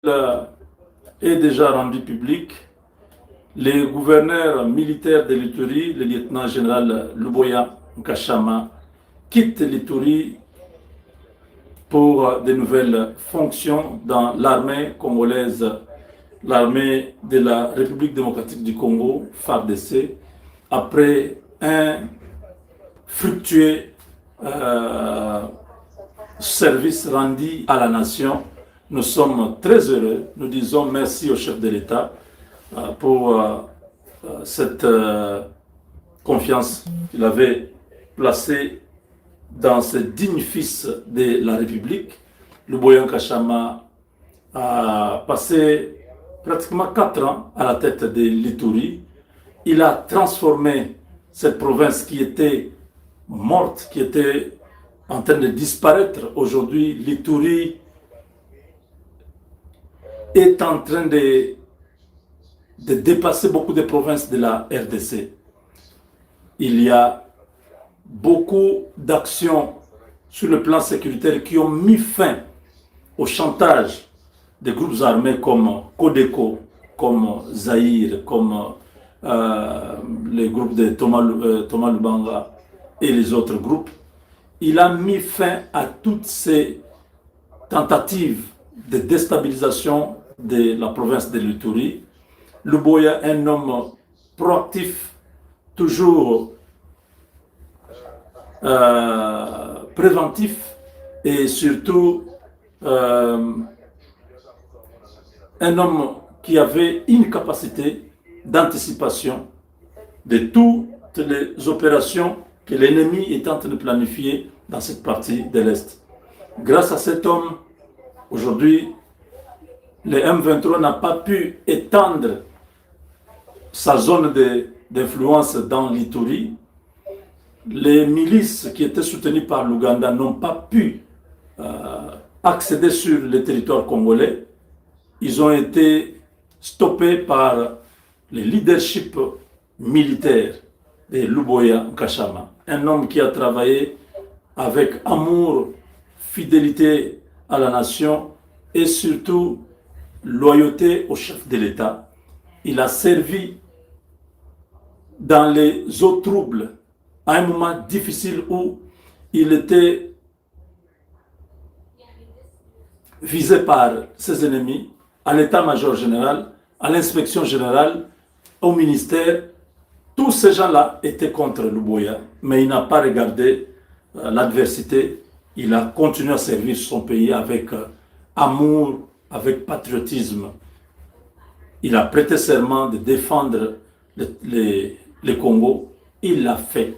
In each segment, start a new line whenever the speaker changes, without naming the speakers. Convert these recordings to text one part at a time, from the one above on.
est déjà rendu public. Les gouverneurs militaires de l'Ituri, le lieutenant-général Luboya Nkashama, quitte l'Ituri pour de nouvelles fonctions dans l'armée congolaise, l'armée de la République démocratique du Congo, FARDC, après un fructueux service rendu à la nation. Nous sommes très heureux. Nous disons merci au chef de l'État pour cette confiance qu'il avait placée dans ce digne fils de la République. Luboya Nkashama a passé pratiquement 4 ans à la tête de l'Ituri. Il a transformé cette province qui était morte, qui était en train de disparaître. Aujourd'hui, l'Ituri est en train de dépasser beaucoup de provinces de la RDC. Il y a beaucoup d'actions sur le plan sécuritaire qui ont mis fin au chantage des groupes armés comme Codeco, comme Zaïre, comme les groupes de Thomas Lubanga et les autres groupes. Il a mis fin à toutes ces tentatives de déstabilisation de la province de l'Ituri. Luboya, un homme proactif, toujours préventif et surtout un homme qui avait une capacité d'anticipation de toutes les opérations que l'ennemi est en train de planifier dans cette partie de l'Est. Grâce à cet homme, aujourd'hui, le M23 n'a pas pu étendre sa zone d'influence dans l'Ituri. Les milices qui étaient soutenues par l'Ouganda n'ont pas pu accéder sur le territoire congolais. Ils ont été stoppés par le leadership militaire de Luboya Nkashama, un homme qui a travaillé avec amour, fidélité à la nation et surtout loyauté au chef de l'État. Il a servi dans les eaux troubles à un moment difficile où il était visé par ses ennemis, à l'état-major général, à l'inspection générale, au ministère. Tous ces gens-là étaient contre Luboya, mais il n'a pas regardé l'adversité. Il a continué à servir son pays avec amour, avec patriotisme. Il a prêté serment de défendre le Congo. Il l'a fait.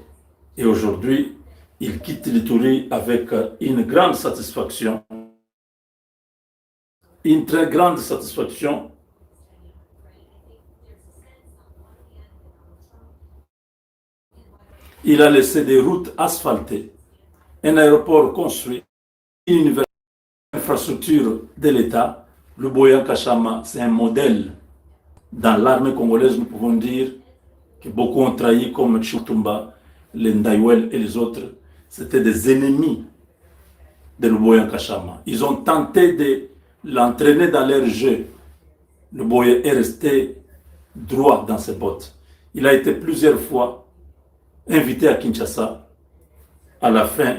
Et aujourd'hui, il quitte l'Ituri avec une grande satisfaction. Une très grande satisfaction. Il a laissé des routes asphaltées, un aéroport construit, une infrastructure de l'État. Luboya Nkashama, c'est un modèle. Dans l'armée congolaise, nous pouvons dire que beaucoup ont trahi comme Tchoutoumba, les Ndaïwel et les autres. C'était des ennemis de Luboya Nkashama. Ils ont tenté de l'entraîner dans leur jeu. Luboya est resté droit dans ses bottes. Il a été plusieurs fois invité à Kinshasa. À la fin,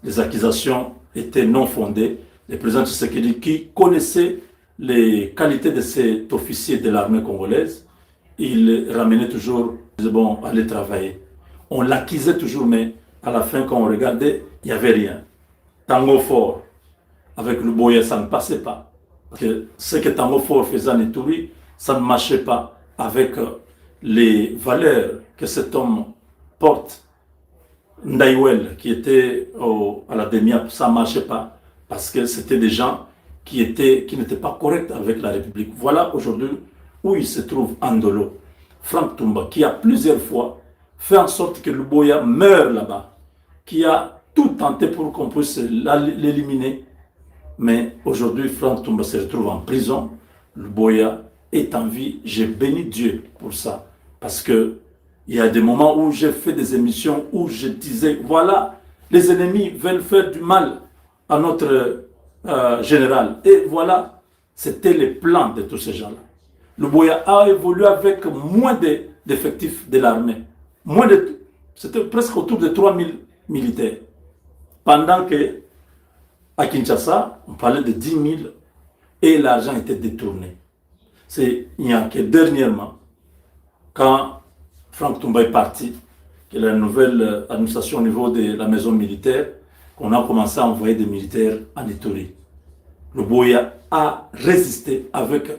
les accusations étaient non fondées. Le président Tshisekedi, qui connaissait les qualités de cet officier de l'armée congolaise, il ramenait toujours, il disait bon, allez travailler. On l'accusait toujours, mais à la fin, quand on regardait, il n'y avait rien. Tango Fort, avec Luboya, ça ne passait pas. Parce que ce que Tango Fort faisait en Ituri, ça ne marchait pas avec les valeurs que cet homme porte. Ndaïwel, qui était à la DEMIAP, ça ne marchait pas. Parce que c'était des gens qui n'étaient pas corrects avec la République. Voilà aujourd'hui où il se trouve Andolo. Franck Toumba, qui a plusieurs fois fait en sorte que Luboya meure là-bas, qui a tout tenté pour qu'on puisse l'éliminer. Mais aujourd'hui, Franck Toumba se retrouve en prison. Luboya est en vie. J'ai béni Dieu pour ça. Parce que il y a des moments où j'ai fait des émissions où je disais, voilà, les ennemis veulent faire du mal à notre général. Et voilà, C'était les plans de tous ces gens-là. Le Boya a évolué avec moins d'effectifs de l'armée. C'était presque autour de 3000 militaires. Pendant que à Kinshasa, on parlait de 10 000 et l'argent était détourné. Il n'y a que dernièrement, quand Franck Toumba est parti, que la nouvelle administration au niveau de la maison militaire, qu'on a commencé à envoyer des militaires en Ituri. Le Boya a résisté avec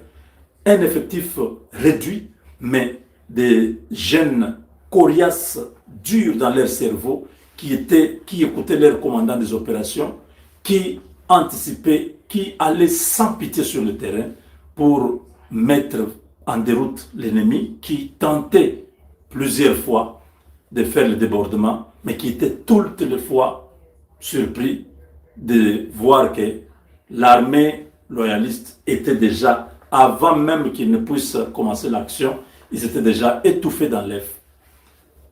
un effectif réduit, mais des jeunes coriaces durs dans leur cerveau qui écoutaient leurs commandants des opérations, qui anticipaient, qui allaient sans pitié sur le terrain pour mettre en déroute l'ennemi, qui tentait plusieurs fois de faire le débordement, mais qui était toutes les fois surpris de voir que l'armée loyaliste était déjà, avant même qu'ils ne puissent commencer l'action, ils étaient déjà étouffés dans l'œuf.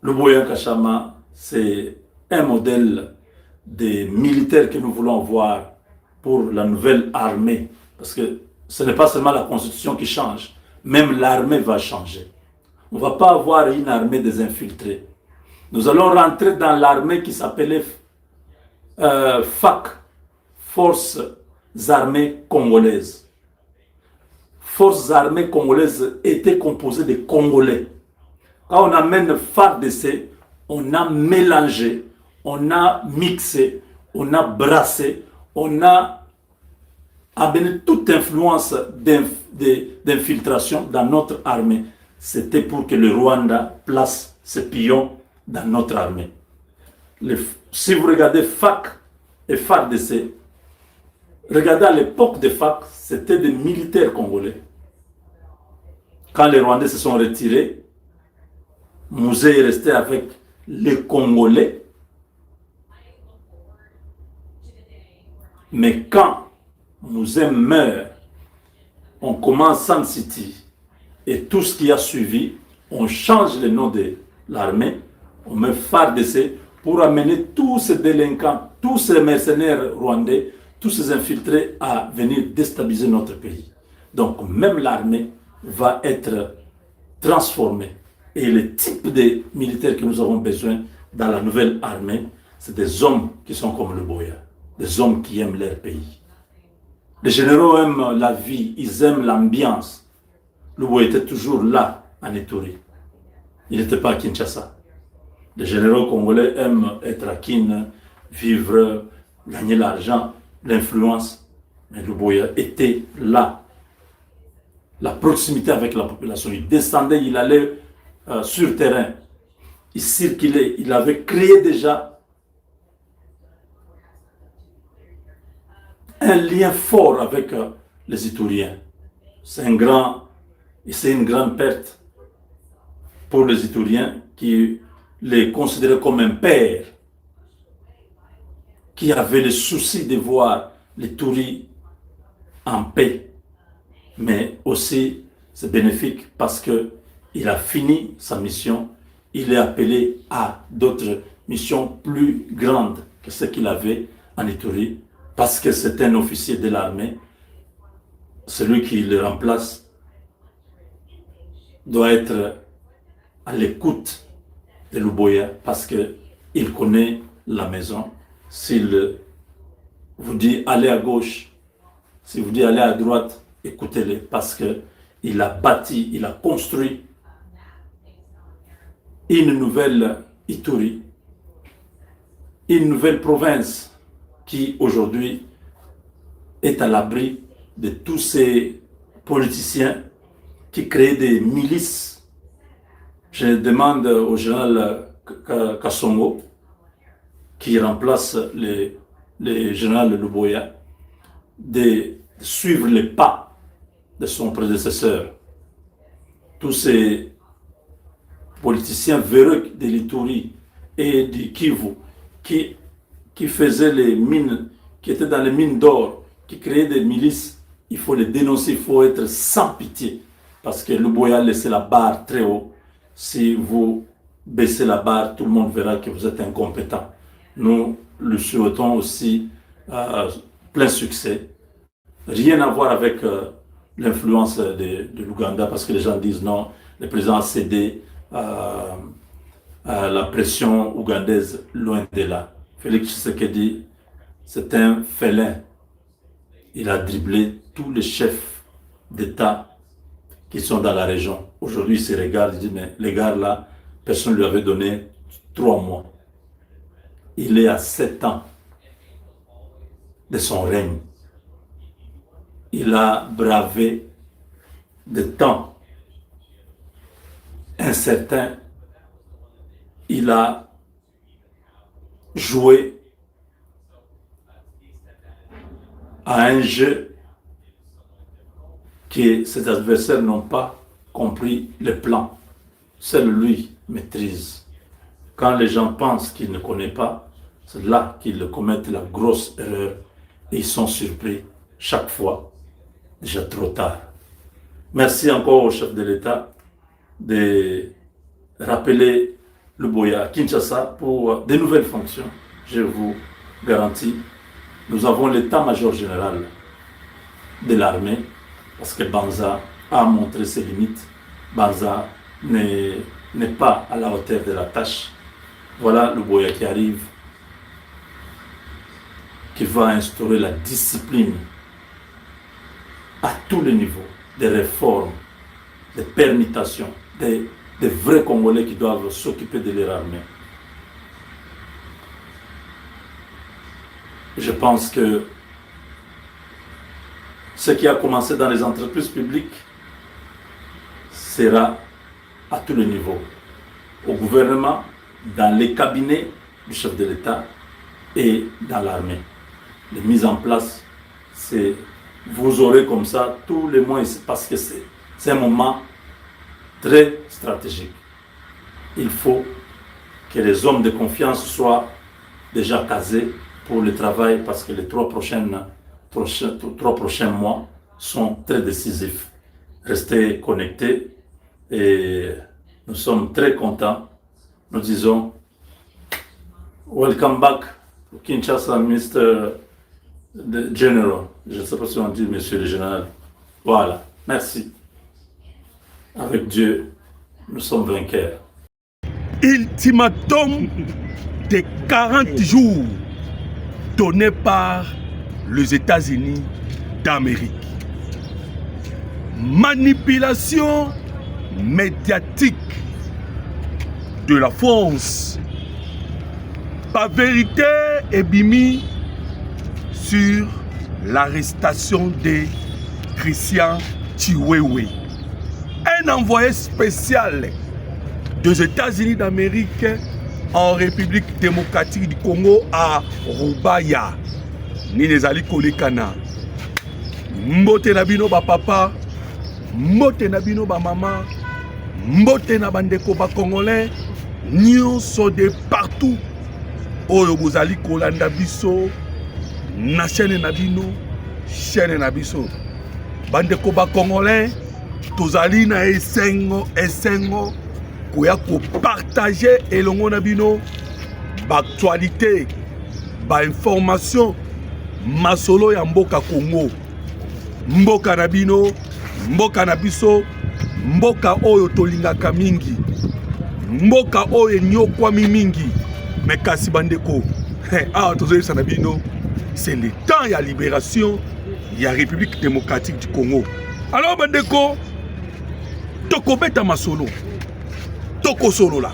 Le Boya Kachama, c'est un modèle des militaires que nous voulons voir pour la nouvelle armée. Parce que ce n'est pas seulement la constitution qui change, même l'armée va changer. On ne va pas avoir une armée des infiltrés. Nous allons rentrer dans l'armée qui s'appelait FAC, Forces armées congolaises. Forces armées congolaises étaient composées de Congolais. Quand on amène FARDC, on a mélangé, on a mixé, on a brassé, on a amené toute influence d'infiltration dans notre armée. C'était pour que le Rwanda place ses pions dans notre armée. Si vous regardez FAC et FARDC, regardez à l'époque de FAC, c'était des militaires congolais. Quand les Rwandais se sont retirés, Mouzé est resté avec les Congolais. Mais quand Mouzé meurt, on commence Sun City et tout ce qui a suivi, on change le nom de l'armée, on met FARDC pour amener tous ces délinquants, tous ces mercenaires rwandais, tous ces infiltrés à venir déstabiliser notre pays. Donc même l'armée va être transformée. Et le type de militaires que nous avons besoin dans la nouvelle armée, c'est des hommes qui sont comme le Boya, des hommes qui aiment leur pays. Les généraux aiment la vie, ils aiment l'ambiance. Le Boya était toujours là, en Ituri. Il n'était pas à Kinshasa. Les généraux congolais aiment être à Kin, vivre, gagner l'argent, l'influence. Mais le Boya était là. La proximité avec la population. Il descendait, il allait sur terrain. Il circulait. Il avait créé déjà un lien fort avec les Ituriens. C'est une grande perte pour les Ituriens qui les considéraient comme un père, qui avait le souci de voir les Touris en paix. Mais aussi, c'est bénéfique parce qu'il a fini sa mission. Il est appelé à d'autres missions plus grandes que ce qu'il avait en Ituri, parce que c'est un officier de l'armée. Celui qui le remplace doit être à l'écoute de Luboya parce qu'il connaît la maison. S'il vous dit allez à gauche, s'il vous dit allez à droite, écoutez-le parce qu'il a bâti, il a construit une nouvelle Ituri, une nouvelle province qui aujourd'hui est à l'abri de tous ces politiciens qui créent des milices. Je demande au général Kassongo, qui remplace le général Luboya, de suivre les pas de son prédécesseur. Tous ces politiciens véreux de l'Ituri et du Kivu qui faisaient les mines, qui étaient dans les mines d'or, qui créaient des milices, il faut les dénoncer, il faut être sans pitié. Parce que Luboya a laissé la barre très haut. Si vous baissez la barre, tout le monde verra que vous êtes incompétent. Nous le souhaitons aussi plein succès. Rien à voir avec l'influence de l'Ouganda, parce que les gens disent non, le président a cédé à la pression ougandaise, loin de là. Félix Tshisekedi, c'est un félin. Il a dribblé tous les chefs d'État qui sont dans la région. Aujourd'hui, il se regarde, il dit, mais les gars là, personne ne lui avait donné 3 mois. Il est à 7 ans de son règne. Il a bravé des temps incertains. Il a joué à un jeu que ses adversaires n'ont pas compris le plan. Seul lui maîtrise. Quand les gens pensent qu'il ne connaît pas, c'est là qu'ils commettent la grosse erreur et ils sont surpris chaque fois, déjà trop tard. Merci encore au chef de l'État de rappeler Luboya à Kinshasa pour de nouvelles fonctions. Je vous garantis, nous avons l'état-major général de l'armée, parce que Banza a montré ses limites. Banza n'est pas à la hauteur de la tâche. Voilà Luboya qui arrive, qui va instaurer la discipline à tous les niveaux, des réformes, des permutations, des vrais Congolais qui doivent s'occuper de leur armée. Je pense que ce qui a commencé dans les entreprises publiques sera à tous les niveaux, au gouvernement, dans les cabinets du chef de l'État et dans l'armée. Les mises en place, vous aurez comme ça tous les mois, parce que c'est un moment très stratégique. Il faut que les hommes de confiance soient déjà casés pour le travail, parce que les 3 prochains mois sont très décisifs. Restez connectés et nous sommes très contents. Nous disons welcome back to Kinshasa, Mr. General. Je ne sais pas si on dit Monsieur le Général. Voilà, merci. Avec Dieu, nous sommes vainqueurs.
Ultimatum de 40 jours donné par les États-Unis d'Amérique. Manipulation médiatique de la France. Par vérité et bimi sur l'arrestation de Christian Chiwewe. Un envoyé spécial des États-Unis d'Amérique en République démocratique du Congo à Rubaya. Ni les ali kolekana. Mbote na bino ba papa, mbote na bino ba mama, mbote na bandeko ba congolais, nyonso de partout. Oyo bozali kolanda biso na chaîne na bino, chaîne na biso. Bandeko ba congolais, tozali na esengo koya ko partager elongo na bino ba actualité, ba information masolo ya mboka Congo. Mboka na bino, mboka na biso, mboka oyo tolingaka mingi, mboka oyo nyokwami mingi. Mais kasi bandeko, tozolisa na bino, c'est le temps ya libération ya République démocratique du Congo. Alors bandeko, tokobeta masolo, toko solo là.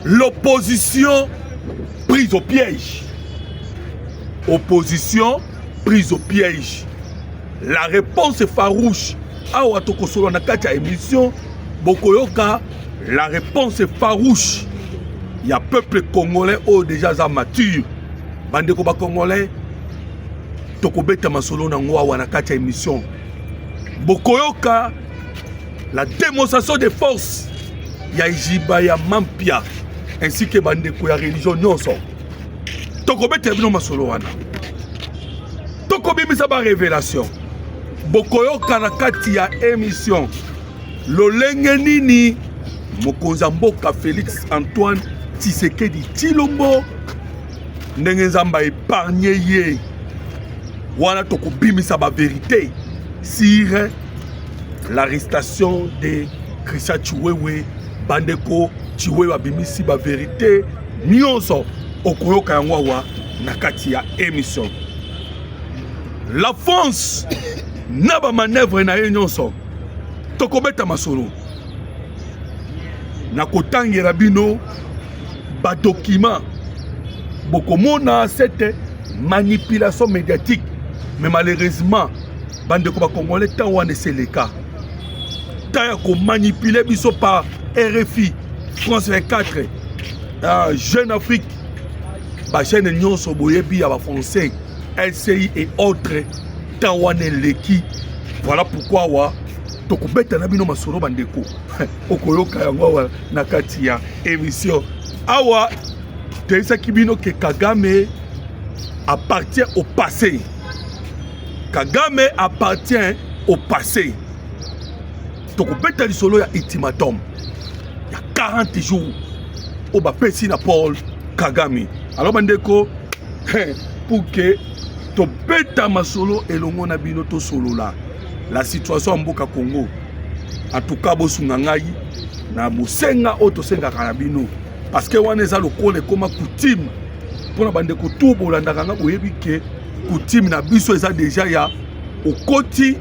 L'opposition prise au piège. Opposition prise au piège. La réponse est farouche. Awa toko solo na kati ya émission, bokoyoka, la réponse est farouche. Il y a peuple congolais oh déjà za mature. Bandeko ba congolais, tokobeta masolo na ngwa wana kati ya émission. Bokoyoka, la démonstration de force ya Ijiba ya Mampia ainsi que bandeko ya religion nyonso. Tokobeta bino masolo wana. Tokobimisa ba révélation. Bokoyoka na kati ya émission. Lolenge nini mokonza mboka Félix Antoine Tshisekedi Tshilombo ndenge nzamba épargné ye. Wana tokobimisa ba vérité. sur l'arrestation de Christian Chiwewe, Bandeko Chiwewe abimisi ba vérité nyonso okoyoka yango awa na kati ya émission. La France na ba manœuvre na ye nyonso tokobeta masolo na kotangela bino ba document bokomona cette manipulation médiatique, mais malheureusement bandeko ba congolais tant wana c'est le cas tant ko manipuler biso par RFI, France 24, Jeune Afrique, ba chaîne nyonso boyebi ya ba français, LCI et autres tant wana leki. Voilà pourquoi wa tokobeta na bino masolo bandeko okoyoka yango wa na kati ya émission awa Teisa Kibino que Kagame appartient au passé. Kagame appartient au passé. Donc, on peut dire solo, il y a ultimatum. Il y a 40 jours. Au bas na Paul Kagame. Alors, bandeko, pour que tu peux ma solo et l'on a bino to solo là. La situation en Boka Congo. En tout cas, bosungangai na musenga auto senga karabino. Parce que on est à l'école comme coutume pour la bande couture pour l'andakanga ou que coutume na biso eza déjà ya au côté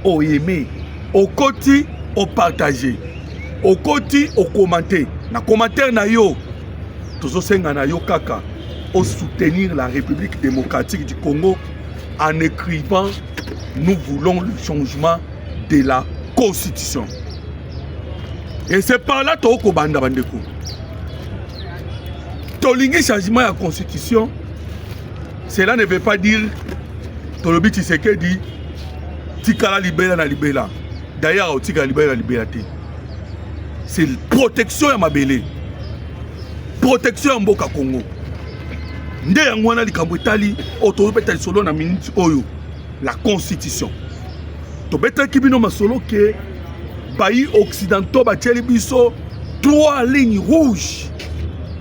au aimer au côté au partager au côté au commenter na commentaire na yo tozo senga na yo kaka au soutenir la République démocratique du Congo en écrivant nous voulons le changement de la constitution et c'est par là toko banda bandeko tolingi changement de la constitution, cela ne veut pas dire Tolobi Tshisekedi Tikala libéra na libéra. D'ailleurs, Tikala libéra na liberté. C'est protection ya mabele. Protection ya mboka Congo. Nde yango wana likambo etali otobeta lisolo na minute oyo la constitution. Tobeta kibino masolo ke pays occidentaux batieli biso 3 lignes rouges.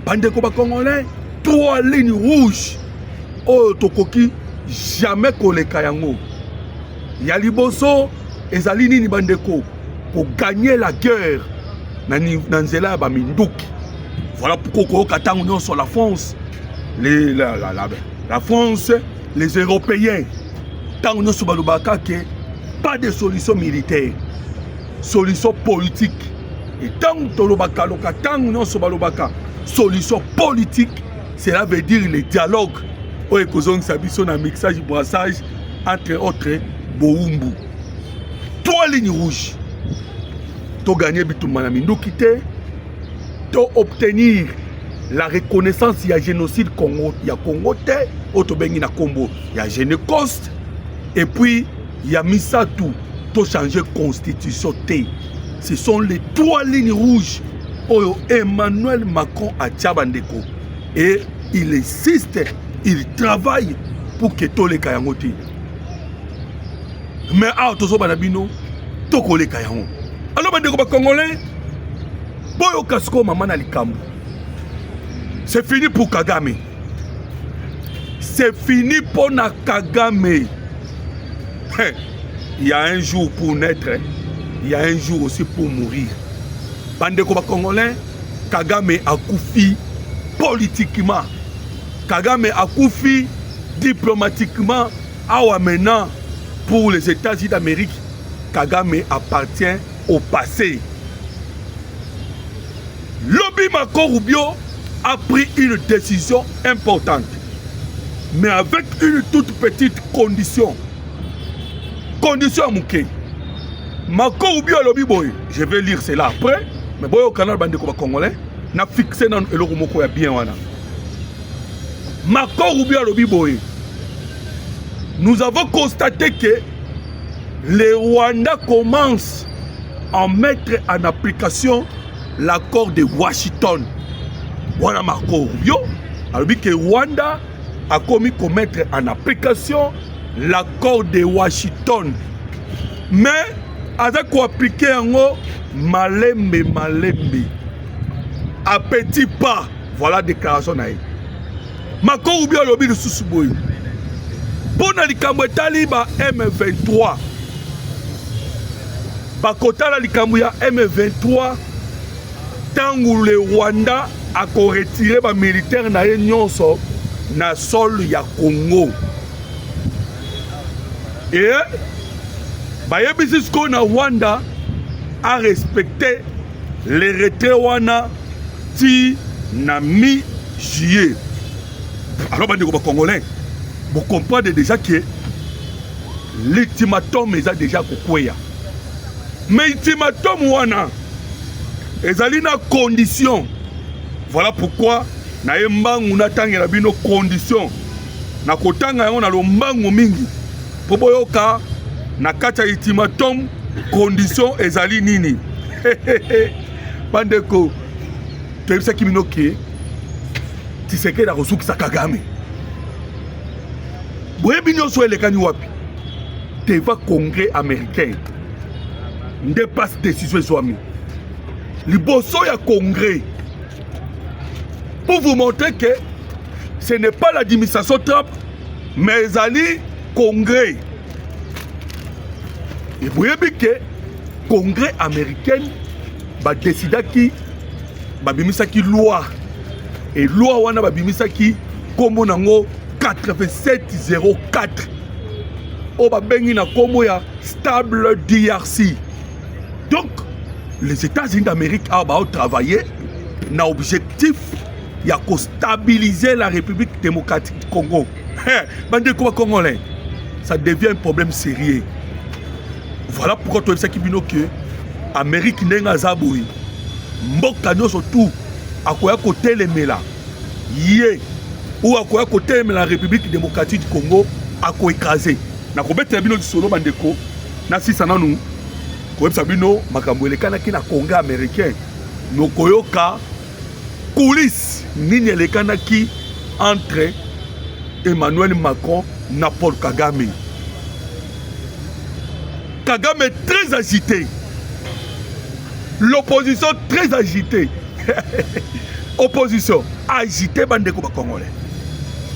Bandeko ba Congolais, 3 lignes rouges. Oh, tokoki jamais koleka yango. Ya liboso ezali nini bandeko pour gagner la guerre na nzela ba minduki. Voilà pourquoi katango nyonso la France, la France, les Européens tango nyonso balobaka ke pas de solution militaire, solution politique. Et tango tolobaka loka tango nyonso balobaka solution politique, cela veut dire le dialogue au écosong sabiso na mixage brassage entre autres Boumbu. 3 lignes rouges. To gagner bitumba na minduki te, to obtenir la reconnaissance ya génocide Congo ya Congo te, oto bengi na Kombo ya Génécoste, et puis ya misatu to changer constitution te. Ce sont les 3 lignes rouges. Oyo Emmanuel Macron a Tchabandeko et il insiste, il travaille pour que tous les Kayango te. Mais à Otoso Banabino, Toko les Kayango. Alors Bandeko ba Congolais, Boyo Kasko Mamana Likambo. C'est fini pour Kagame. C'est fini pour na Kagame. Il y a un jour pour naître, il y a un jour aussi pour mourir. Bandeko ba Congolais, Kagame a koufi politiquement. Kagame a koufi diplomatiquement. Awa maintenant, pour les États-Unis d'Amérique, Kagame appartient au passé. Lobby Marco Rubio a pris une décision importante, mais avec une toute petite condition. Condition à Mouké. Marco Rubio Lobby Boy, je vais lire cela après. Mais boy au canal bandeko congolais n'a fixé dans le moko ya bien wana. Marco Rubio Lobby Boy. Nous avons constaté que les Rwandais commencent à mettre en application l'accord de Washington. Wana Marco Rubio a dit que Rwanda a commis à mettre en application l'accord de Washington. Mais avec quoi appliquer en haut malembe. À petit pas, voilà déclaration naïe. Marco Rubio lobby de Susuboy. Pour na likambo taliba M23. bakotala likambo ya M23 tangu le Rwanda a retiré ba militaire na ye nyonso na sol ya Congo. Et bayebisi siko na Rwanda a respecté les retraits wana ti na mi-juillet. Alors bandi ko congolais, vous comprenez déjà que l'ultimatum est déjà kokweya. Mais l'ultimatum wana ezali na condition. Voilà pourquoi na yembangu na tangela bino condition. Na kotanga yango na lombangu mingi. Po boyoka na kati ya ultimatum condition ezali nini? Bandeko toyebisa kimino ke Tshisekedi akosukisa Kagame. Boyebi nyonso elekani wapi? Teva congrès américain ndepasse décision ezwami. Liboso ya congrès pour vous montrer que ce n'est pas l'administration Trump mais ezali congrès. Et boyebi ke congrès américain ba décidaki babimisaki loi et loi wana babimisaki kombo nango 8704 o babengi na kombo ya stable DRC. Donc les États-Unis d'Amérique ont travaillé na objectif ya ko stabiliser la République démocratique du Congo. Bande ko congolais, ça devient un problème sérieux. Voilà pourquoi tu sais kibino que Amérique nenga zaboui mboka nyonso tout akoya côté les mela yé ou akoya côté la République démocratique du Congo ako écraser na ko betela bino solo bandeko na sisa nanu ko bino makambo elekana ki na Congrès américain no koyoka coulisses nini elekana ki entre Emmanuel Macron na Paul Kagame. Kagame est très agité. L'opposition très agitée. Opposition agitée, bandeko ba congolais.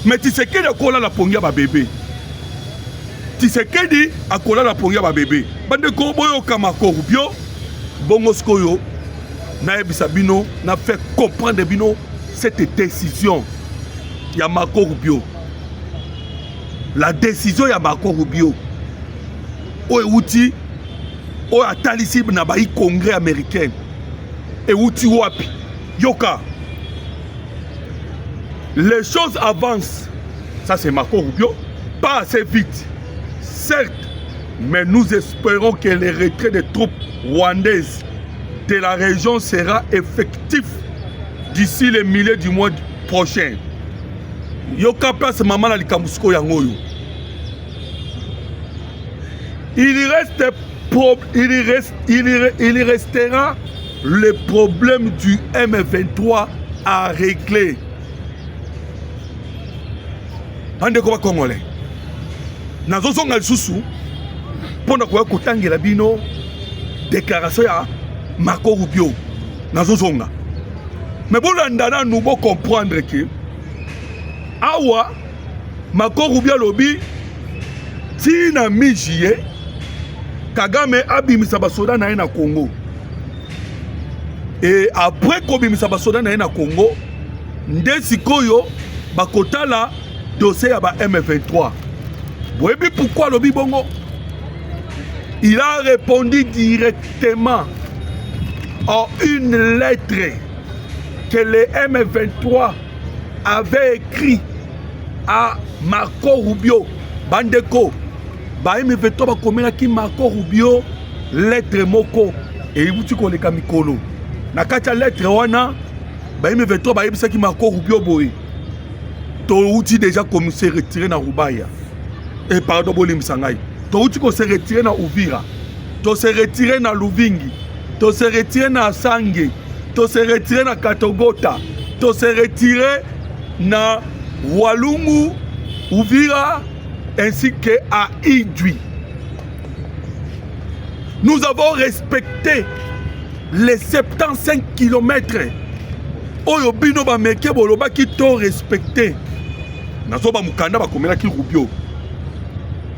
Mais Tshisekedi akola la pongia ba bébé. Tshisekedi akola la pongia ba bébé. Bandeko boyo kamako rubio bongo skoyo na ebisa bino na fait comprendre bino cette décision ya Marco Rubio. La décision ya Marco Rubio. Oye outi oye atalisi na bayi congrès américain et outi wapi yoka les choses avancent, ça c'est Marco Rubio, pas assez vite certes, mais nous espérons que le retrait des troupes rwandaises de la région sera effectif d'ici le milieu du mois prochain. Yoka place maman la likamusko yangoyo. Il restera le problème du M23 à régler. Bandeko ba congolais. Nazo zonga lisusu pona koya kotangela bino déclaration ya Marco Rubio. Nazo zonga. Mais bon landana nous bo comprendre que awa Marco Rubio lobi tina mi-juillet Kagame abimisa basoda na ye na Congo. Et après kobimisa basoda na ye na Congo, nde sikoyo bakotala dossier ya ba M23. Boyebi pourquoi lobi bongo? Il a répondu directement en une lettre que le M23 avait écrit à Marco Rubio. Bandeko ba M23 ba komela ki Marco Rubio lettre moko et ibuti ko leka mikolo na kati lettre wana ba M23 ba yebisa ki Marco Rubio boy to uti déjà comme se retirer na Rubaya et pardon bolim sangai to uti ko se retirer na Uvira to se retirer na Luvingi to se retirer na Sange to se retirer na Katogota to se retirer na Walungu Uvira ainsi qu'à Idui. Nous avons respecté les 75 km. Oyo bino ba meke boloba ki to respecté. Nazo ba mukanda ba komela ki Rubio.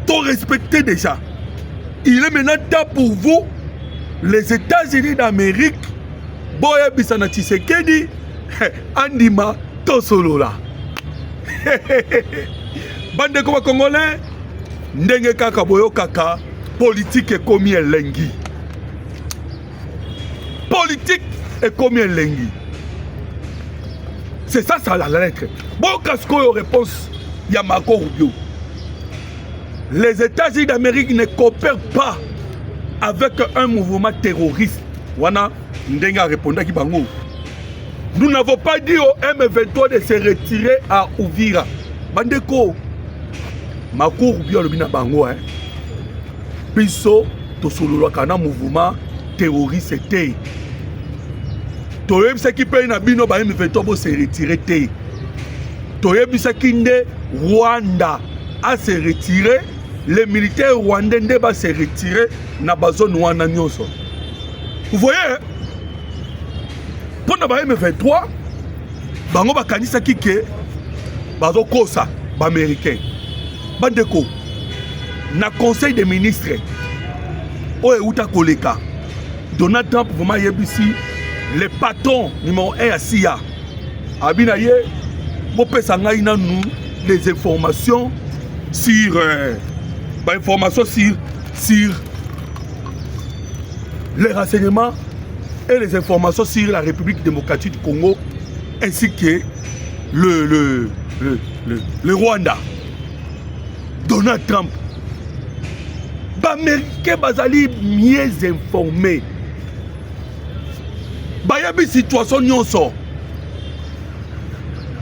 To respecté déjà. Il est maintenant temps pour vous les États-Unis d'Amérique, boya bisana Tshisekedi, andima tosolola. Bande koma Congolais, ndenge kaka boyo kaka, politique est comme elengi. Politique est comme elengi. C'est ça, ça la lettre. Bon, qu'est-ce qu'on réponse ya Marco Rubio. Les États-Unis d'Amérique ne coopèrent pas avec un mouvement terroriste. Wana Ndenga répondait à Kibango. Nous n'avons pas dit au M23 de se retirer à Ouvira. Bandeko, Marco Rubio le bina bango hein. Piso to solo kana mouvement terroriste té. Toyeb ce qui paye na bino ba M23 bo se retirer té. Toyeb ce qui nde Rwanda a se retirer, les militaires rwandais nde ba se retirer na bazone wana nyonso. Vous voyez pendant ba M23 bango ba kanisa kike bazo kosa ba américain. Bandeko na conseil des ministres oye uta koleka Donald Trump vraiment yebisi le patron numéro 1 à CIA abina ye bopesa ngai nanu les informations sur les renseignements et les informations sur la République démocratique du Congo ainsi que le Rwanda. Donald Trump. Américains bazali mieux informés. Bayabi situation nyonso.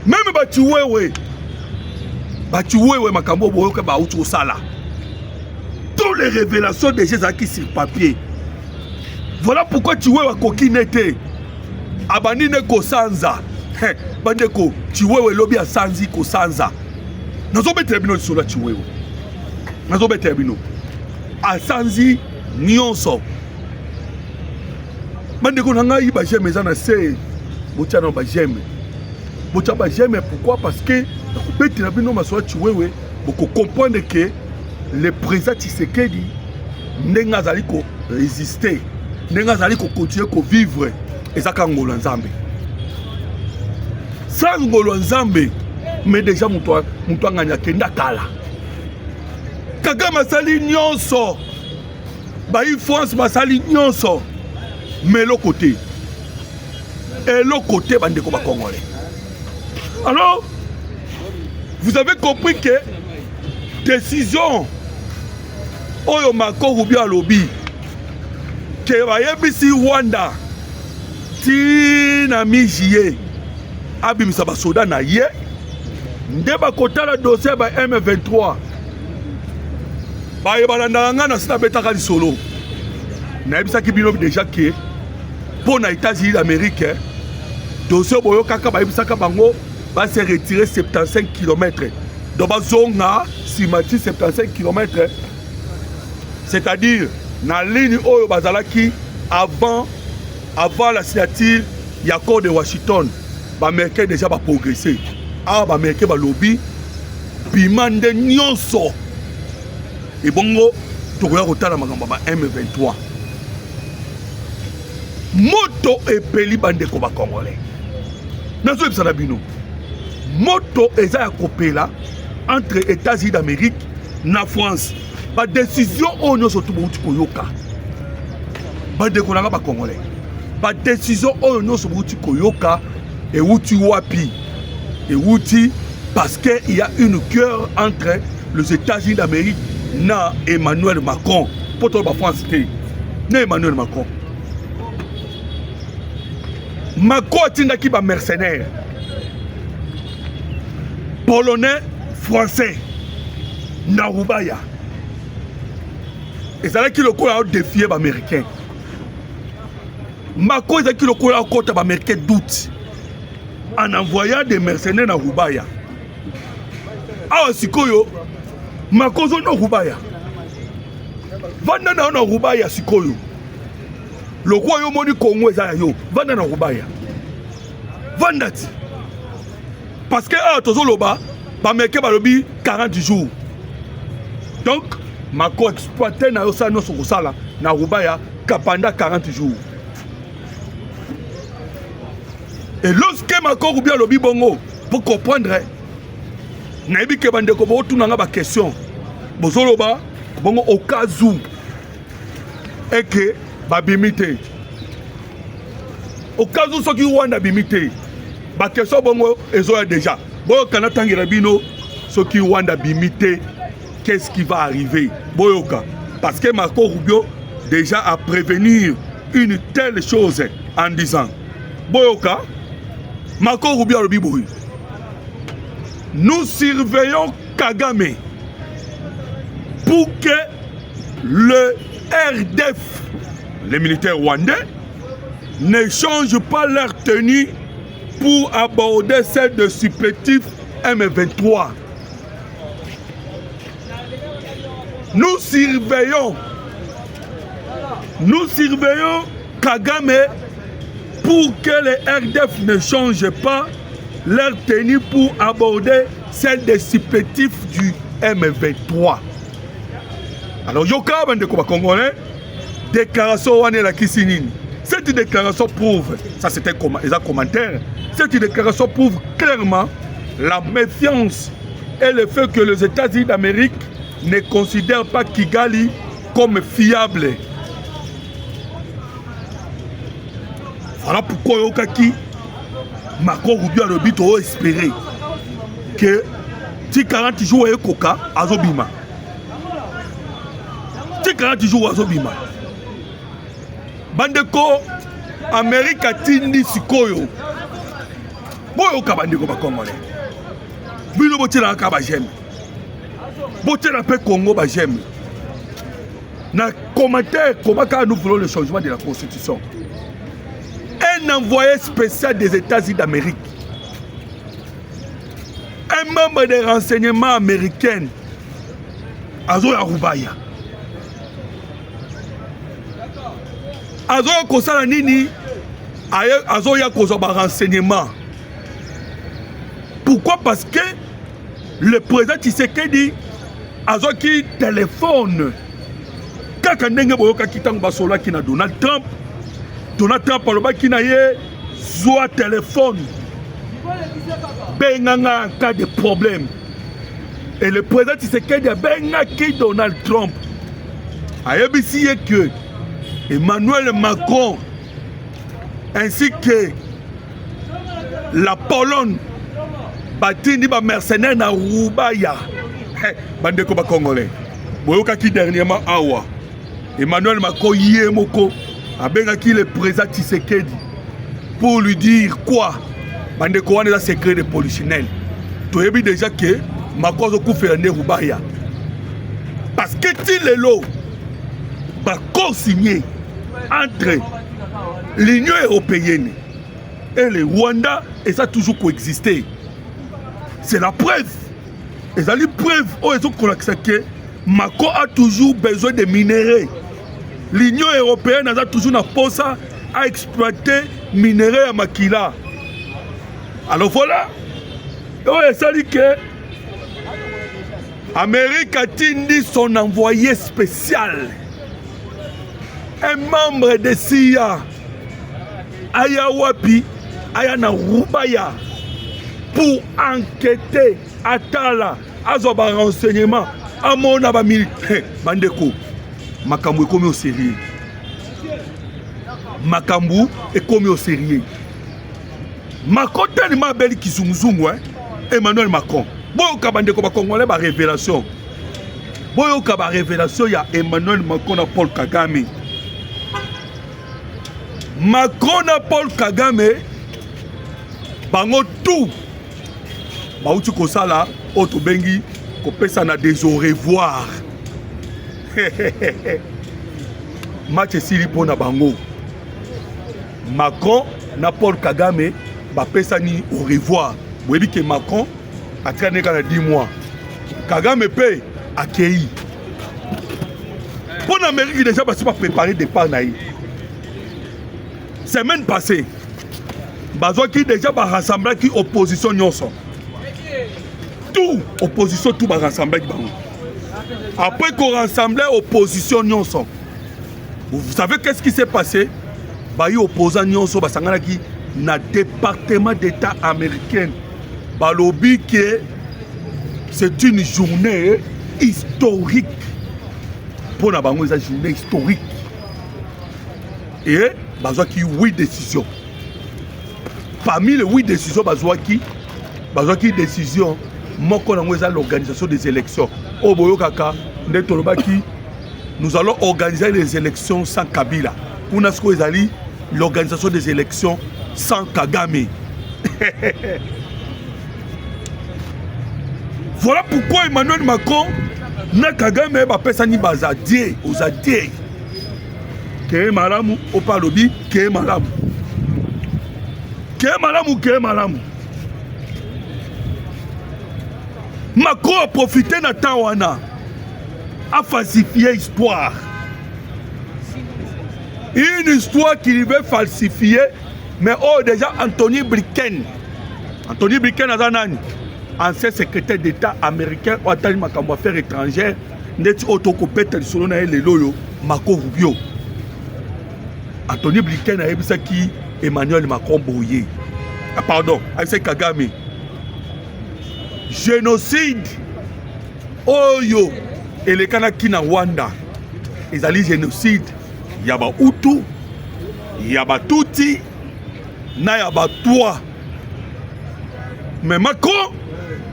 Même batuwewe makambo boyoka ba utu sala. Toutes les révélations déjà qui sur papier. Voilà pourquoi tuwewe kokinete. Abanine kosanza. Bandeko tuwewe lobi a sanzi kosanza. Nazo betre bino sur la tuwewe. Nazo betre bino. Asanzi nyonso. Bandeko nanga yi ba j'aime ezana se botia na ba j'aime. Botia ba j'aime pourquoi parce que beti na bino maso chiwewe boko comprendre que le président Tshisekedi ndenga zali ko résister, ndenga zali ko continuer ko vivre ezaka ngolo nzambe. Sans ngolo nzambe mais déjà muto nganya kenda kala. Kagame sali nyonso bayi France basali nyonso mais l'autre côté et l'autre côté bandeko ba congolais. Alors vous avez compris que décision oyo Marco Rubio alobi que bayebisi Rwanda ti na mijiye abimisa ba soda na ye nde ba kotala dossier ba M23 baye balandanga na sina betaka lisolo na ebisaki bino déjà que pour les États-Unis d'Amérique dossier boyo kaka bayebisaka bango va se retirer 75 km donc bazonga simati 75 km c'est-à-dire na ligne oyo bazalaki avant la signature ya accord de Washington ba américain déjà ba progresser ah ba américain ba lobby bimande nyonso et bongo tokoya kotala makambo ba M23 moto epeli bandeko ba congolais nazo ebisa na bino moto eza ya kopela entre États-Unis d'Amérique na France ba décision oyo nyonso tobouti koyoka bandeko nanga ba congolais ba décision oyo nyonso bouti koyoka euti wapi euti parce que il y a une guerre entre les États-Unis d'Amérique na Emmanuel Macron pour tout la France na Emmanuel Macron atindaki ba mercenaires polonais français na Rubaya ezalaki lokola a défier ba américain Macron ezalaki lokola a kota ba américain doute en envoyant des mercenaires na Rubaya awa sikoyo Macron zo na Rubaya vanda na Rubaya sikoyo le roi yo moni Congo eza yo vanda na Rubaya vandati parce que tozo loba ba meke balobi 40 jours donc Macron exploité na yosa no sokosala na Rubaya pendant 40 jours. Et lorsque Macron Rubia lobi bongo pour comprendre nayebi ke bandeko bo tunanga ba question bozoloba bongo au cas où et que babimité au cas où ceux qui Rwanda bimité ba question bongo ezoya déjà boyo kana tangira bino ceux qui Rwanda bimité qu'est-ce qui va arriver boyoka parce que Marco Rubio déjà a prévenir une telle chose en disant boyoka Marco Rubio le biboui nous surveillons Kagame pour que le RDF, les militaires rwandais, ne changent pas leur tenue pour aborder celle de supplétifs M23. Nous surveillons Kagame pour que les RDF ne changent pas leur tenue pour aborder celle des supplétifs du M23. Alors, Yoka Bandeko Congolais, déclaration Wane la Kisinine. Cette déclaration prouve, ça c'était un commentaire, cette déclaration prouve clairement la méfiance et le fait que les États-Unis d'Amérique ne considèrent pas Kigali comme fiable. Voilà pourquoi Yokaki Macron Rubio a le but de espérer que si 40 jours et Koka Azobima. Si 40 jours Azobima. Bandeko Amérique a tindi sikoyo. Boyoka bandeko ba Congolais. Bino botela ka ba j'aime. Botela pe Congo ba j'aime. Na commentaire comment nous voulons le changement de la constitution. Un envoyé spécial des États-Unis d'Amérique, un membre des renseignements américains, Azoya Rubaya. Azoya Kosala Nini, Azoya Kosoba renseignement. Pourquoi? Parce que le président Tshisekedi, Azoya qui téléphone, quand Kandenge Boyoka Kitang Basola qui n'a Donald Trump, Donald Trump a qui n'a soit téléphone. Benganga en cas de problème. Et le président Tshisekedi a bengaki Donald Trump. A yebisi que Emmanuel Macron ainsi que la Pologne batini ba mercenaires na Rubaya. Bandeko ba Congolais. Boyoka ki dernièrement awa. Emmanuel Macron yemoko abengaki le président Tshisekedi pour lui dire quoi? Bandeko wana eza secret de polichinelle. Toyebi déjà que Macron zokufa ne Rubaya. Parce que ti lelo ba co-signé entre l'Union européenne et le Rwanda et ça a toujours coexisté. C'est la preuve. Et ça la preuve où ils ont constaté que Macron a toujours besoin de minerais. L'Union européenne a toujours une force à exploiter minerais à Makila. Alors voilà. Et ça dit que l'Amérique a tindi son envoyé spécial. Un membre de CIA, Ayawapi, Ayana Rubaya, pour enquêter Atala, Azoba renseignement, Amona Bamil, Bandeko. Makambu est commis au sérieux. Makambu est commis au sérieux. Macron tellement belle qui zoom, Emmanuel Macron. Boyoka bandeko ba Congolais ba révélation. Boyoka ba révélation ya Emmanuel Macron na Paul Kagame. Macron na Paul Kagame bango tout. Bauti kosala oto bengi ko pesa na des au revoir. Match sili pona bango. Macron na Paul Kagame ba pesa ni au revoir. Vous voyez que Macron a traîné dans 10 mois. Kagame paye accueilli. Pour l'Amérique, déjà, parce que pas préparé départ naïf. Semaine passée, Bazo qui déjà va rassembler qui opposition nyonso. Tout opposition tout va rassembler qui bango. Après qu'on rassemblait opposition nyonso. Vous savez qu'est-ce qui s'est passé? Bayi opposant nyonso basangana ki na département d'État américain. Balobi que c'est une journée historique. Pour la banque, c'est une journée historique. Et bazoa qui 8 décisions. Parmi les 8 décisions, bazoa qui décision, l'organisation des élections. Au Boyo Kaka, nous allons organiser les élections sans Kabila. Pour nous, l'organisation des élections sans Kagame. Voilà pourquoi Emmanuel Macron n'a Kagame pas pesani bazadier aux adier. Ke malamu au palobi ke malamu. Ke malamu. Macron a profité de Tawana à falsifier l'histoire. Une histoire qu'il veut falsifier, mais oh déjà Anthony Blinken a zanani, ancien secrétaire d'État américain ou atali makambo affaires étrangères, neti otokopeta lisolo na ele loyo Marco Rubio. Anthony Blinken a ebisa ki Emmanuel Macron boye. Ah pardon, avec Kagame. Génocide oyo elekana kina Rwanda ezali génocide yaba Hutu yaba Tutsi na yaba Twa. Mais Macron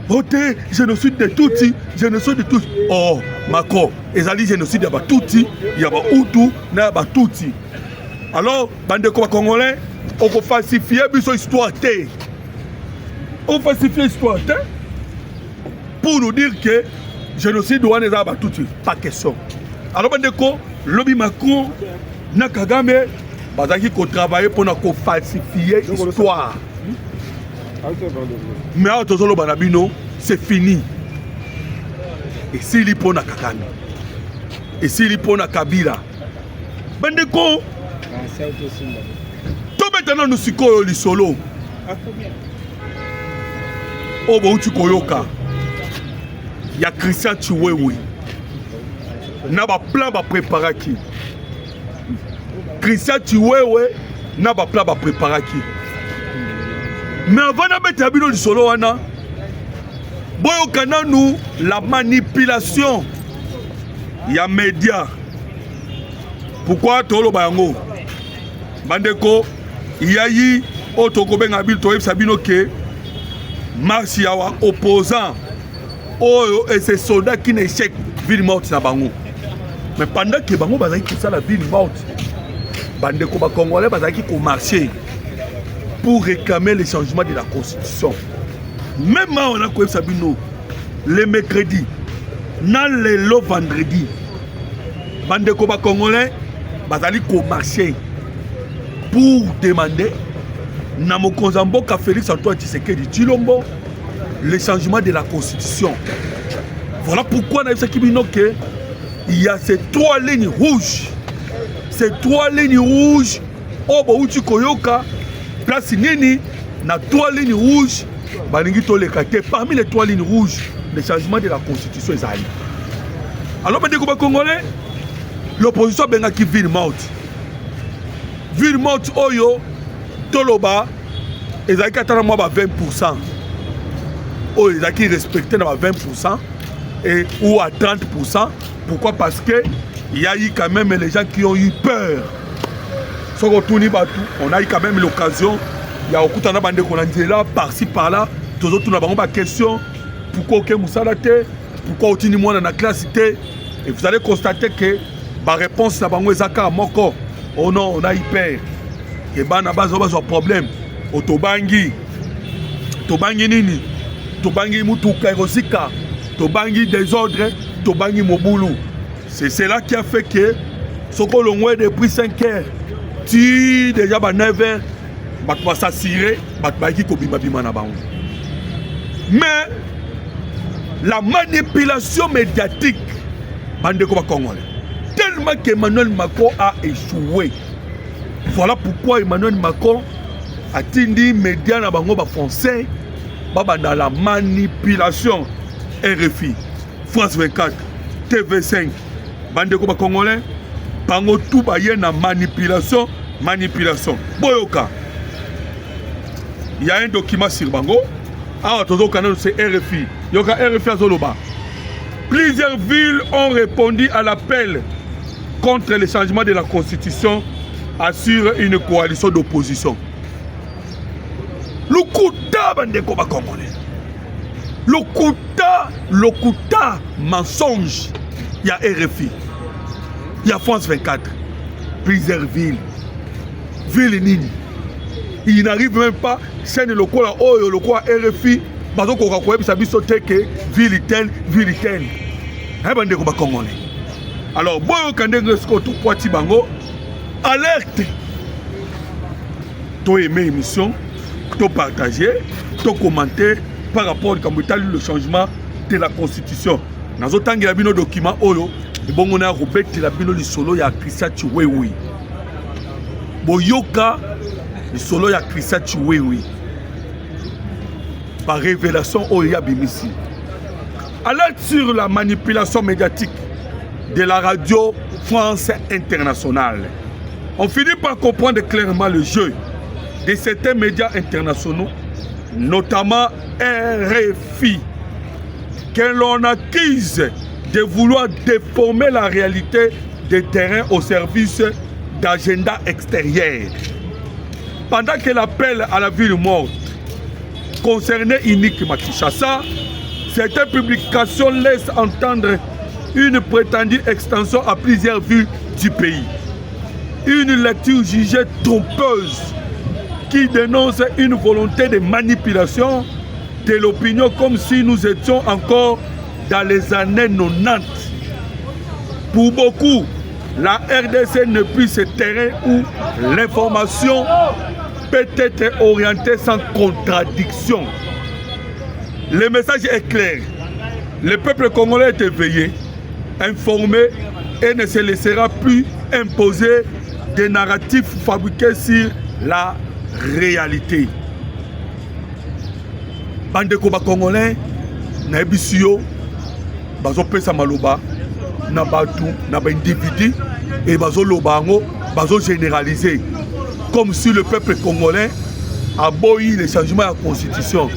voté génocide de Tutsi, génocide de Tutsi. Oh Macron ezali génocide yaba Tutsi yaba Hutu na yaba Tutsi. Alors bande ko congolais on ko falsifier biso histoire té. On falsifier histoire té. Pour nous dire que génocide doit les avoir tout de suite. Pas question. Alors, lobby Macron, Nakagame, Bazaki ko travailler pour nous falsifier l'histoire. Mais à Tozolo Banabino, c'est fini. Et s'il y a Nakagame, et s'il y a Kabila, Bandeko, tout maintenant nous sommes les solo. Oh, bon, tu koyoka. Il y a Christian Chiwewe. N'a pas plan à préparer qui. Christian Chiwewe n'a pas plan à préparer qui. Mais avant de mettre à du solo, nous la manipulation. Il y a médias. Pourquoi Tolo Bayango? Bandeko, il y a eu Otokoben Abil Toeb Sabino Ke, Marciawa opposant. Oh, et ces soldats qui n'échec ville morte na bango. Mais pendant que bango bazaki tout ça la ville morte, bande ko ba congolais bazaki ko marcher pour réclamer le changement de la constitution. Même on a quoi sabino le mercredi, nan le lo vendredi. Bande ko ba congolais bazali ko marcher pour demander na mokonzamboka Félix Antoine Tshisekedi Tshilombo le changement de la constitution. Voilà pourquoi il y a ces 3 lignes rouges. Ces 3 lignes rouges. Oh, bah, tu koyoka. Place nini. Na 3 lignes rouges. Parmi les 3 lignes rouges, le changement de la constitution est allé. Alors, les Congolais, l'opposition a qui ville morte. Ville morte, oyo, toloba, et ça a 20%. Oh, ils ont respecté dans 20% et, ou à 30%. Pourquoi? Parce qu'il y a eu quand même les gens qui ont eu peur. On a eu quand même l'occasion. Il y a beaucoup de gens qui ont là, par-ci, par-là. Tous les autres ont des questions. Pourquoi aucun Moussalate? Pourquoi aucun monde dans la classe? Et vous allez constater que la réponse est à Moko. Oh non, on a eu peur. Et ben, on a un problème. Otobangi. Tobangi nini? Tobangi Mutuka Erosika, Tobangi désordre, Tobangi Mobulu. C'est cela qui a fait que, ce qu'on l'a depuis 5 heures, tu déjà à 9 heures, tu vas s'assurer, tu vas bima. Mais, la manipulation médiatique, tellement qu'Emmanuel Macron a échoué. Voilà pourquoi Emmanuel Macron a dit les médias français. Dans la manipulation. RFI, France 24, TV5 bandeko ba congolais bango tout ba ye na manipulation boyoka il y a un document sur bango ah tozo canal c'est RFI yoka RFI azoloba plusieurs villes ont répondu à l'appel contre le changement de la constitution assure une coalition d'opposition. Lokuta bandeko ba congolais. Lokuta mensonge. Il y a RFI. Il y a France 24. Plusieurs villes. Ville nini. Il n'arrive même pas chaîne lokola oyo lokola RFI bazo ko rakoye biso teke ville telle. Ha bandeko ba congolais. Alors boyo kandenge sko tout poiti bango alerte. To aimer émission, to partager, to commenter par rapport à le changement de la constitution. Nazo tangi la bino document oyo bongo na Robert la bino li solo ya Christian Chiwewe. Boyoka li solo ya Christian Chiwewe. Par révélation oyo ya bimisi. Alerte sur la manipulation médiatique de la radio France Internationale. On finit par comprendre clairement le jeu de certains médias internationaux, notamment RFI, que l'on accuse de vouloir déformer la réalité des terrains au service d'agenda extérieur. Pendant que l'appel à la ville morte concernait uniquement Kinshasa, certaines publications laissent entendre une prétendue extension à plusieurs villes du pays. Une lecture jugée trompeuse qui dénonce une volonté de manipulation de l'opinion comme si nous étions encore dans les années 90. Pour beaucoup, la RDC n'est plus ce terrain où l'information peut être orientée sans contradiction. Le message est clair. Le peuple congolais est éveillé, informé et ne se laissera plus imposer des narratifs fabriqués sur la réalité. Bandeko ba congolais na ebisio bazo pesa maloba na batu na ba individu et bazo lobango bazo généraliser comme si le peuple congolais a boyi le changement de la constitution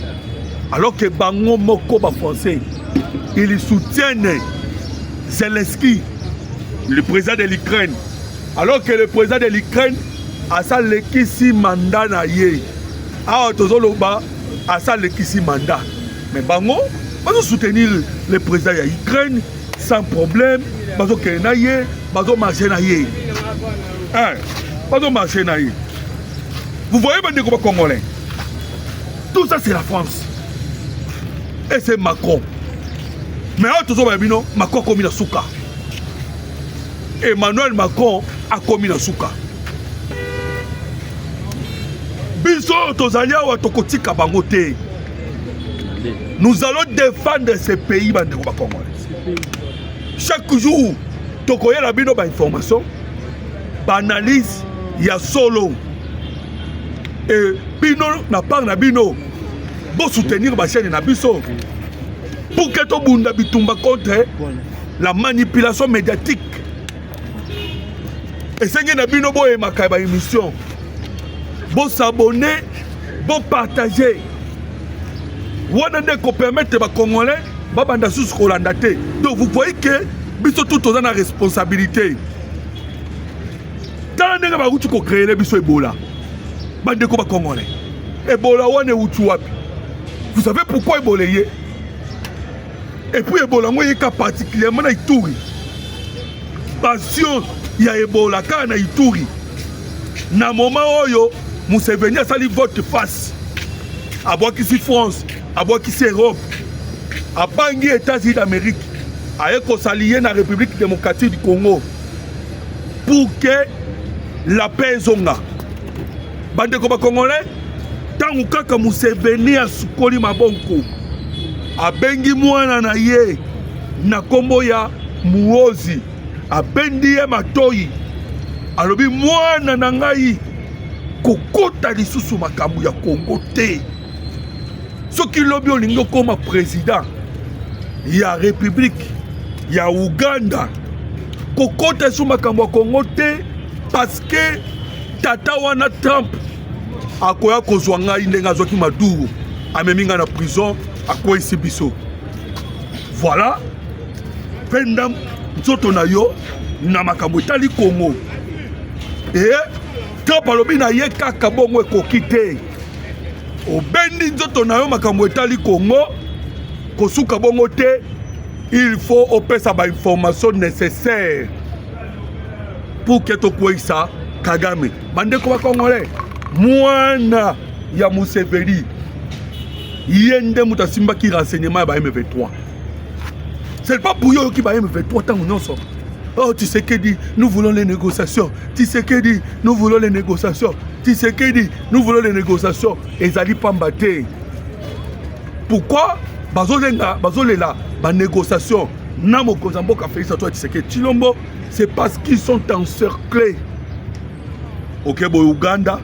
alors que bango moko ba français ils soutiennent Zelensky, le président de l'Ukraine, alors que le président de l'Ukraine a sa lekisi mandat na ye. Ah, tozoloba a sa lekisi mandat. Mais bango, bazo soutenir le président de l'Ukraine sans problème. Bazo kena ye, bazo marcher na ye. Hein, bazo marcher na ye. Vous voyez bandeko congolais. Tout ça c'est la France. Et c'est Macron. Mais là, tout ça, Macron a commis la souka. Emmanuel Macron a commis la souka. Biso, Tozalia ou Tokotika Bangote. Nous allons défendre ce pays, bandeko congolais. Chaque jour, Tokoya la bino ba information, ba analyse, il y a solo. Et bino na part na bino, bon soutenir ba chaîne na biso. Pour que tout le monde bitumba contre la manipulation médiatique. Et c'est que nous avons une émission. Bon s'abonner, bon partager. Vous avez permettre aux Congolais de donc vous voyez que nous sommes tous dans la responsabilité. Quand nous avons créé Ebola, Congolais. Ebola, vous savez pourquoi Ebola est? Et puis Ebola, moi, il y a particulièrement dans Ituri. Passion, il y a Ebola, quand il y a Ituri. Dans le moment où Museveni a sali votre face, à boire ici France, à boire ici Europe, à Bangui, États-Unis d'Amérique, à s'allier dans la République démocratique du Congo, pour que la paix soit là. Bande comme Congolais, tant que Museveni a soukoli mabonko. Abengi mwana na ye na kombo ya Muozi abendi ye matoyi alobi mwana na ngai kokota lisusu makambo ya Congo te soki lobi olingo koma président ya république ya Uganda kokota sur makambo Congo te parce que tata wana Trump akoya kozwa ngai ndenge azwaki Maduro amemi nga na prison akwesi biso. Voilà penda nzoto na yo na makambo etali Congo Trump alobi na ye kaka bongo ekoki te obendi nzoto na yo makambo etali Congo kosuka bongo te. Il faut opesa ba information nécessaire pour que tokwisa Kagame. Bandeko ba Congolais, mwana ya Museveni yende mutasimba ki renseignement ba M23. C'est pas pour eux qui ba M23 tant non so. Oh, tu sais que dit nous voulons les négociations. Tu sais que dit nous voulons les négociations. Tu sais que dit nous voulons les négociations. Et Zali Pambate. Pourquoi bazolela ba négociation namo kozambo ka Félix Antoine Tshisekedi Tshilombo, c'est parce qu'ils sont encerclés. OK bo Uganda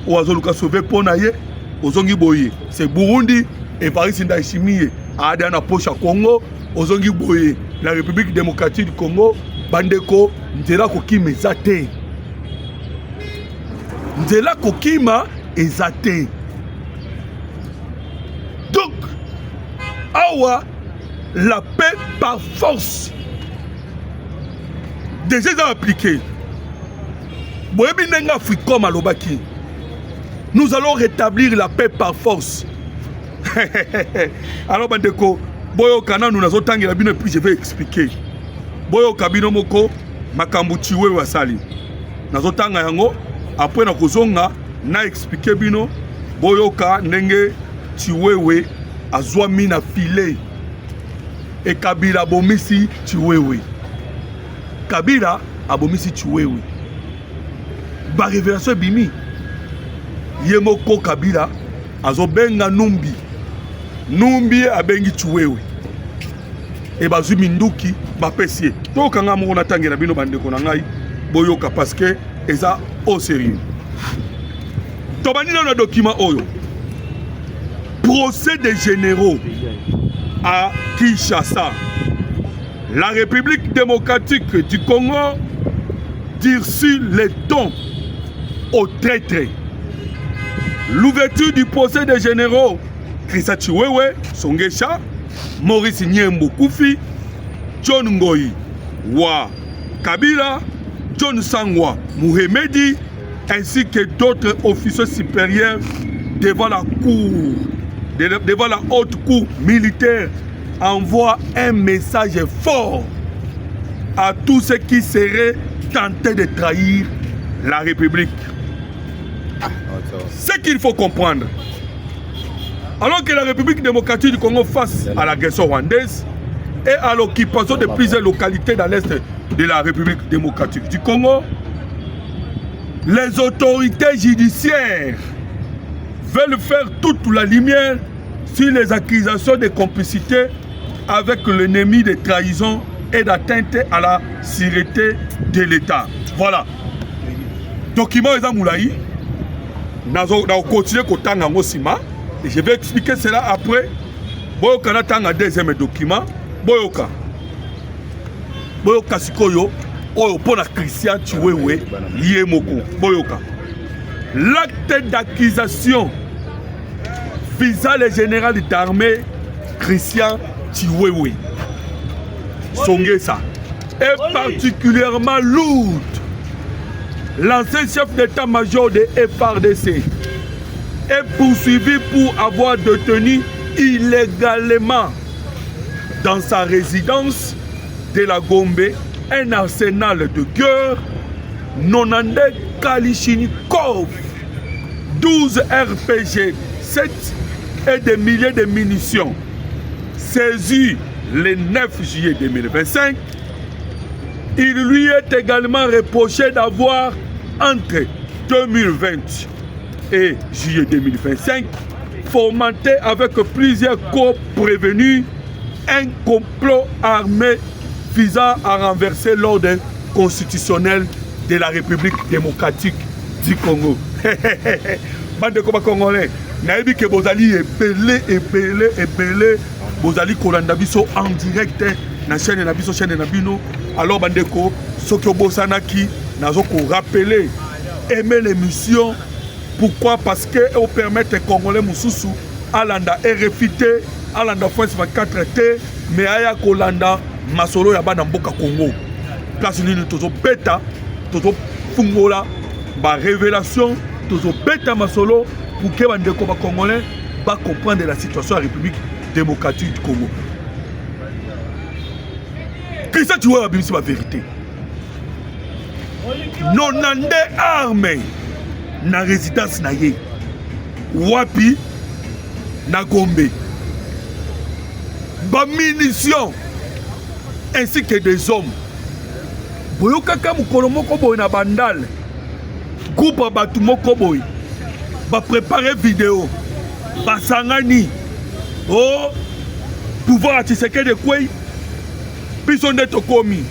ou azoluka sauver ponaye ozongi boye c'est Burundi et Paris Ndayishimiye ada na poche à Congo ozongi boye la République démocratique du Congo bandeko nzela kokima ezate nzela kokima ezate. Donc awa la paix par force déjà appliquée. Nous allons rétablir la paix par force. Alors bandeko boyo kana nous nazo tangela bino puis je vais expliquer. Boyo kabino moko makambu chiwe wasali. Nazo tanga yango après na kozonga na expliquer bino boyo ka ndenge chiwewe azwa mina filet. Et Kabila abomisi Chiwewe. Kabila abomisi Chiwewe. Ba révélation bimi. Yemoko Kabila azobenga Numbi. Numbi abengi Chiwewe. Et bazu minduki bapesier. To kanga mo na tangela bino bandeko na ngai boyoka parce que eza au sérieux. Tobani na document oyo. Procès des généraux à Kinshasa. La République démocratique du Congo durcit les tons aux traîtres. L'ouverture du procès des généraux Christa Chiwewe, Songesha, Maurice Nyembo Koufi, John Ngoyi Wa Kabila, John Sangwa Mohamedi, ainsi que d'autres officiers supérieurs devant la cour. Devant la haute cour militaire, envoie un message fort à tous ceux qui seraient tentés de trahir la République. Ce qu'il faut comprendre, alors que la République démocratique du Congo face à l'agression rwandaise et à l'occupation de plusieurs localités dans l'est de la République démocratique du Congo, les autorités judiciaires veulent faire toute la lumière sur les accusations de complicité avec l'ennemi de trahison et d'atteinte à la sûreté de l'État. Voilà. Document Eza Moulaï. Nous continuons à Mosima. Et je vais expliquer cela après. Boyoka na deuxième document. Boyoka. Boyoka sikoyo. Oyo pona Christian Chiwewe. Yemoko. Boyoka. L'acte d'accusation visant le général d'armée Christian Chiwewe Songesa est particulièrement lourde. L'ancien chef d'état-major de FARDC est poursuivi pour avoir détenu illégalement dans sa résidence de la Gombe un arsenal de guerre, 90 Kalachnikov, 12 RPG 7 et des milliers de munitions. Saisi le 9 juillet 2025, il lui est également reproché d'avoir, entre 2020 et juillet 2025, fomenté avec plusieurs co-prévenus un complot armé visant à renverser l'ordre constitutionnel de la République démocratique du Congo. Bande de Congolais, naïbi que Bozali est belé, Bozali Kolanda biso en direct na chaîne na biso chaîne na bino. Alors bandeko soki obosanaki nazo ko rappeler aimer l'émission. Pourquoi? Parce que on permet les Congolais mususu alanda RFT alanda France 24T mais aya kolanda masolo ya bana mboka Congo. Place nini tozo beta tozo fungola ba révélation tozo beta masolo pour que bandeko ba Congolais ba comprendre la situation de la République démocratique du Congo. Qu'est-ce que tu vois c'est la vérité? Non nande armée na résidence na ye wapi na Gombe ba munitions ainsi que des hommes boyokaka mukolo moko boy na bandal groupe batu moko boy ba préparer vidéo ba sangani oh pouvoir Tshisekedi de quoi biso ndeto komi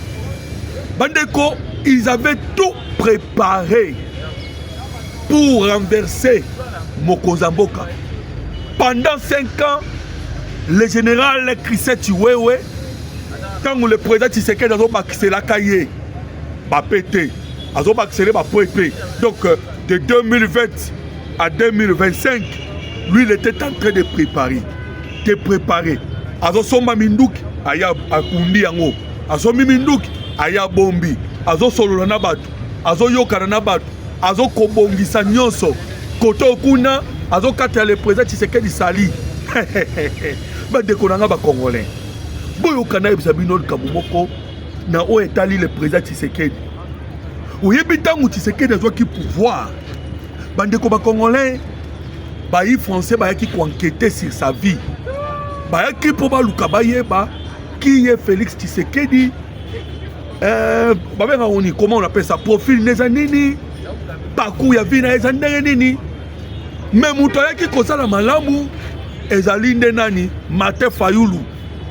bandeko ils avaient tout préparé pour renverser Mokozamboka. Pendant 5 ans, le général Chriset Chiwewe, quand le président Tshisekedi a baxé la cahier, a pété, a baxé la poépé. Donc, de 2020 à 2025, lui, il était en train de préparer. Azo Soma Mindouk, aya Akundi Yango. Azo Mindouk, aya Bombi. Azo Solona Batu. Azo Yokarana Batu. Azo kobongisa nyonso koto kuna azo kata le président Tshisekedi sali ba dekonanga ba congolais boyo kana ebisa bino kabumoko na o etali le président Tshisekedi oyebi tangu Tshisekedi azo ki pouvoir bandeko ba congolais ba yi français ba yaki enquêter sur sa vie ba yaki po ba luka ba yeba qui est Félix Tshisekedi ba benga oni comment on appelle ça profil nezanini parcours ya vie na ezandenge nini mais muto yaki kosala malamu ezali nde nani Martin Fayulu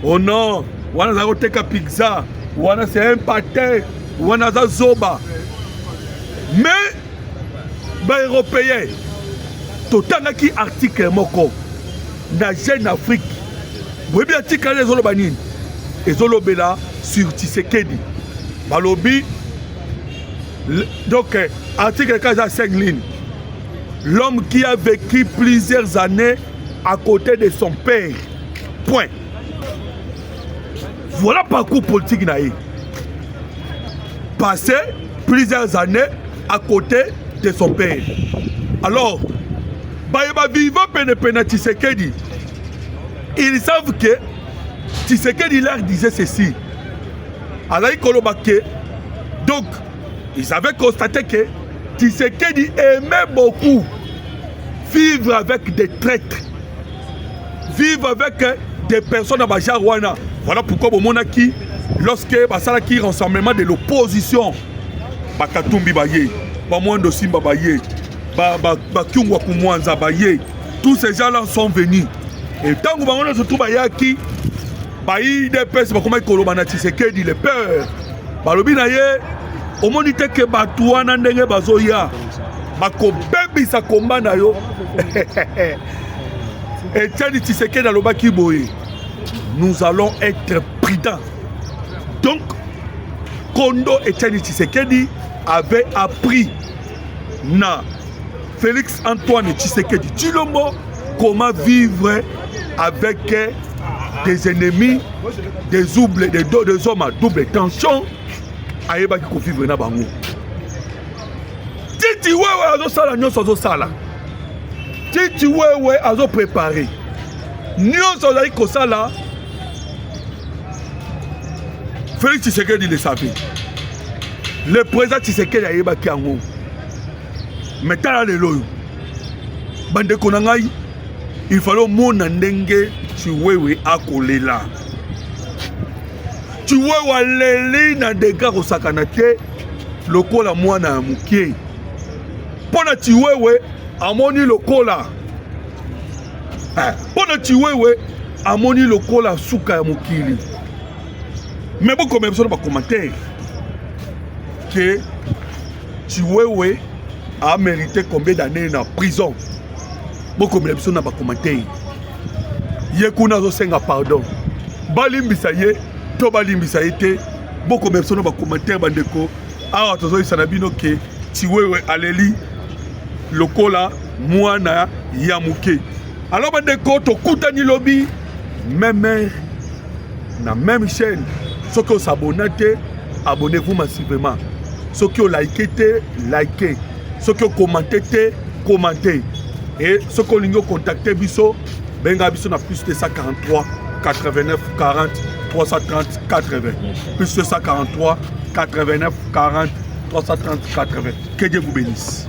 oh non wana za koteka pizza wana c'est un pâté wana za zoba mais ba européen totangaki article moko na Jeune Afrique boyebi article ezoloba nini ezolobela sur Tshisekedi balobi. Donc, article 4 5 lignes. L'homme qui a vécu plusieurs années à côté de son père. Point. Voilà parcours politique naïf. Passé plusieurs années à côté de son père. Alors, Bayeba vivant pene Tshisekedi. Ils savent que Tshisekedi leur disait ceci. Alaï Kolobake. Donc, ils avaient constaté que Tshisekedi aimait beaucoup vivre avec des traîtres, vivre avec des personnes à Bajarwana. Voilà pourquoi Bomonaki, lorsque Basalaki rassemblement de l'opposition, Bakatumbi Baye, Bamwando Simba Baye, Bakyungwa Kumwanza Baye, tous ces gens-là sont venus. Et tant que Bamwando se trouve Bayaki, Baye des personnes, comme Kolobana Tshisekedi, les peurs, Balobi Naye, au moment que Batouana ndenge bazoya bako baby sa combat na yo et Tchadi Tshisekedi alobaki boye nous allons être prudents. Donc Kondo et Tchadi Tshisekedi avaient appris na Félix Antoine Tshisekedi Tshilombo comment vivre avec des ennemis, des hommes à double tension. Ayeba ki vivre na bango. Titi wewe azo sala nyonso azo sala. Titi wewe azo préparer. Nyonso azo ko sala. Félix Tshisekedi le savait. Le président Tshisekedi ayeba ki ango. Metala le loyo. Bande konangai, il fallait mona ndenge Chiwewe akolela. Chiwewe leli na dega kosakana te lokola mwana ya mukie. Pona Chiwewe amoni lokola. Pona Chiwewe amoni lokola suka ya mukili. Mais beaucoup même sur le commentaire que Chiwewe a mérité combien d'années en prison. Beaucoup même sur le commentaire. Yekuna zo senga pardon. Balimbisa ye to balimbisa ete boko mepso na ba commentaire bandeko awa tozo sanabino ke Tiwewe aleli lokola mwana ya muke. Alors bandeko tokutani lobi même heure na même chaîne. Ce que vous abonnez, abonnez-vous massivement. Ce que vous likez, likez. Ce que vous commentez, commentez. Et ce que vous contactez, biso, benga biso na plus de 143 89 40 330 80. Plus de 143 89 40 330 80. Que Dieu vous bénisse.